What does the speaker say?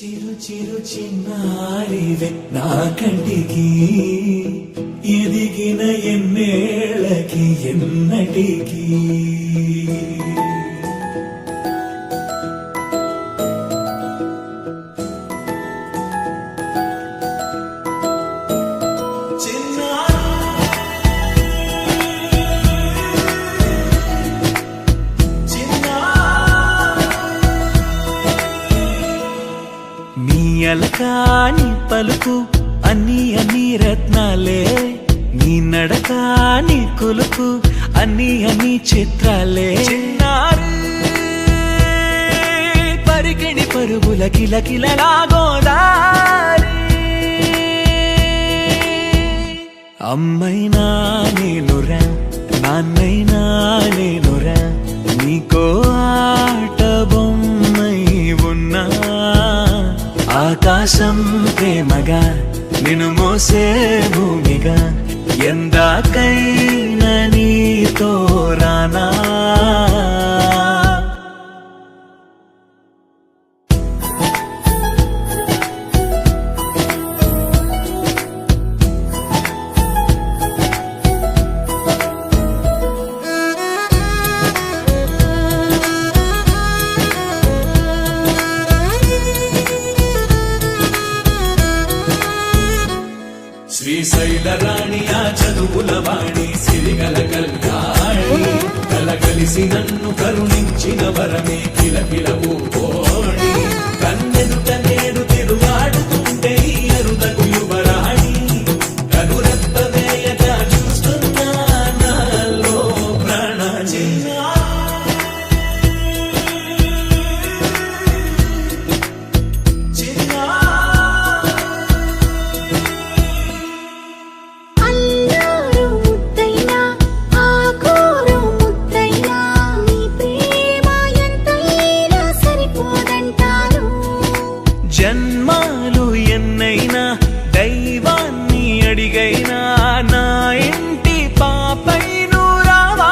చిరు చిరు చిన్నారివే నా కంటికి ఎదిగిన ఎన్నేళ్ళకి ఎన్నటికి అలకాని పలుకు అన్ని రత్నాలే నీ నడకాని కొలుకు అన్ని చిత్రాలే పరికిణి పరుగుల కిలకిలలా గోదారి అమ్మైనా నేనురా నాన్నైనా నేనురా నీకో ఆట బొమ్మై ఉన్నా ఆకాశం ప్రేమగా నిన్ను మోసే భూమిగా ఎందాకైనా నీతో రానా శ్రీశైల రాణి ఆ చదువుల వాణి సిరిగల కల్యాణి కలగలిసి నన్ను కరుణించి